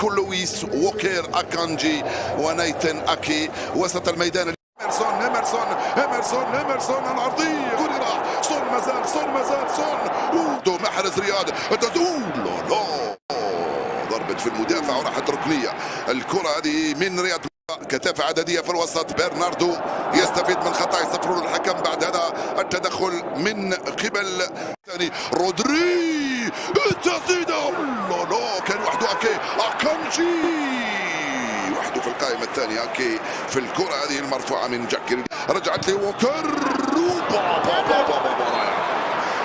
نيكو لويس ووكير أكانجي ونايتن أكي. وسط الميدان إميرسون العرضية كوري راح سون مازال دو محرز رياض لا ضربت في المدافع وراحت ركنية. الكرة هذه من رياض كثافة عددية في الوسط. برناردو يستفيد من خطأ يصفر الحكم بعد هذا التدخل من قبل ثاني رودري. التسديدة لا كان وحده أكانجي وحده في القائمة الثانية أكي في الكرة هذه المرفوعة من جاكي. رجعت لي ووكر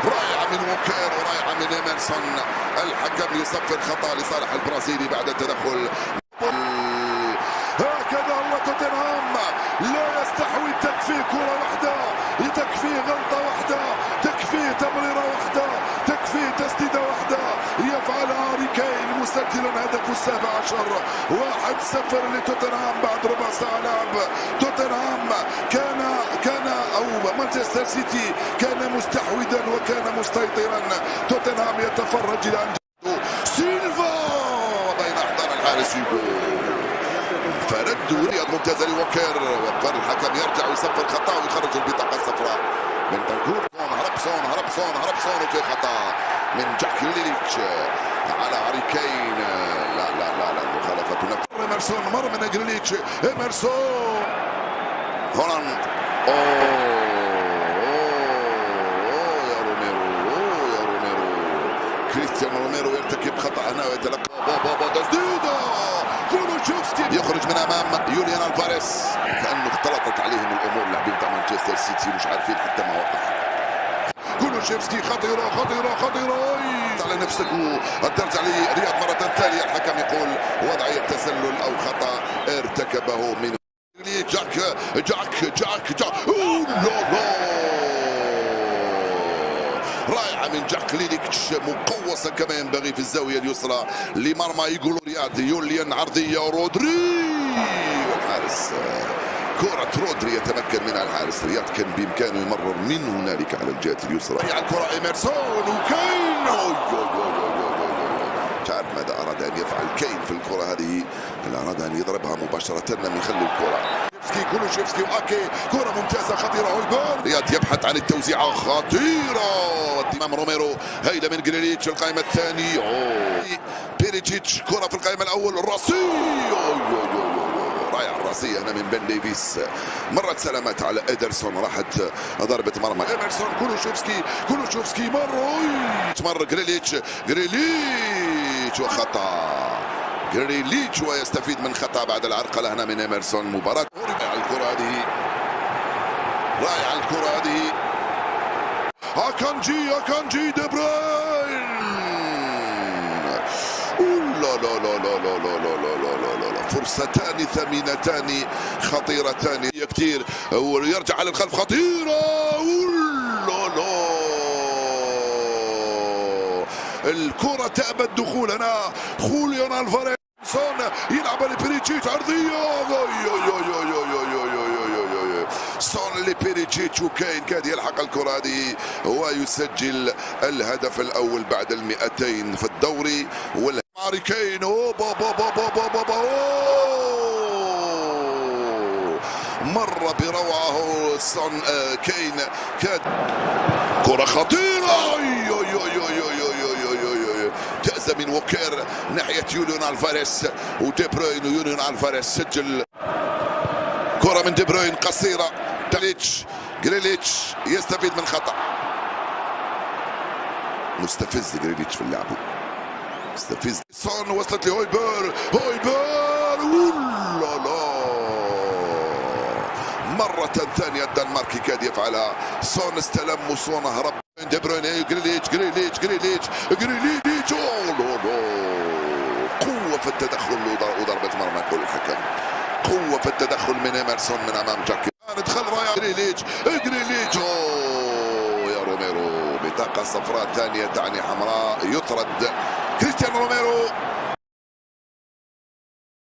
رائعة من ووكر ورائعة من إميرسون. الحكم يصفر خطأ لصالح البرازيلي بعد التدخل. هكذا هو توتنهام لا يستحوذ. تكفي كرة واحدة، تكفي غلطة واحدة، تكفي تمريرة واحدة، تكفي تسديدة واحدة يفعلها هاري كين مسجلا هدفه السابع عشر. 1-0 لتوتنهام بعد ربع ساعة لعب. توتنهام كان أو مانشستر سيتي كان مستحوذا وكان مسيطرا. توتنهام يتفرج إلى سيلفا بين أحضان الحارس فرد رياض ممتازة لوكر. وقر الحكم يرجع ويصفر خطأ ويخرج البطاقة الصفراء من تنكور. هرب صون وفي خطأ من جاك ليليتش على هاري كين. لا المخالفة تنفذ. إميرسون مر من جريليتش. إميرسون هولاند يا روميرو كريستيانو روميرو يرتكب خطأ هنا ويتلقى تسديدة. كولوشيفسكي يخرج من امام يوليان الفاريز. كانه اختلطت عليهم الامور لاعبين تاع مانشستر سيتي مش عارفين حتى ما وقع. كولوشيفسكي خطيره على نفسك وترجع لرياض مرة ثانية. الحكم يقول وضعية تسلل او خطأ ارتكبه من جاك رائعة من جاك ليليتش مقوسة كما ينبغي في الزاوية اليسرى لمرمى يقولوا رياض. يوليان عرضية ورودري والحارس. كرة رودري يتمكن منها الحارس. رياض كان بإمكانه يمرر من هنالك على الجهة اليسرى. الكرة إميرسون وكين تعرف ماذا أراد أن يفعل كين في الكرة هذه. أراد أن يضربها مباشرة من يخلي الكرة. كولوشيفسكي وأكي كرة ممتازة خطيرة. هويبر رياض يبحث عن التوزيعة خطيرة أمام روميرو. هيدا من جريليتش القائمة الثاني. بيريتشيتش كرة في القائمة الأول. الراسية رائع الراسية هنا من بن ديفيس. مرت سلامات على إيدرسون راحت ضربة مرمى. إميرسون كولوشيفسكي مر جريليتش وخطأ. جريليتش ويستفيد من خطأ بعد العرقلة هنا من إميرسون. مباراة رائعة الكرة هذه أكانجي دي بروين. لا فرصتان ثمينتان خطيرتان كثير ويرجع على الخلف خطيرة. الكرة تأبى الدخول هنا. خوليان الفاريز يلعب لبيريتشيتش عرضية. سون لبيريتشيتش وكاين كاد يلحق الكرة هذه ويسجل الهدف الأول بعد 200 في الدوري. هاري كين مر بروعه سون كين كاد كرة خطيرة جائزة من ووكر ناحية يوليان الفاريز ودي بروين. ويوليان الفاريز سجل كرة من دي بروين قصيرة. جريليتش يستفيد من خطأ. مستفز جريليتش في اللعب مستفز. سون وصلت لهويبر مرة ثانية الدنماركي كاد يفعلها. سون استلم وسون هرب. دي بروين جريليتش قوة في التدخل وضربة مرمى. يقول الحكم قوة في التدخل من إميرسون من أمام جاكي. ندخل رايا جريليتش يا روميرو بطاقة صفراء ثانية تعني حمراء. يطرد كريستيانو روميرو.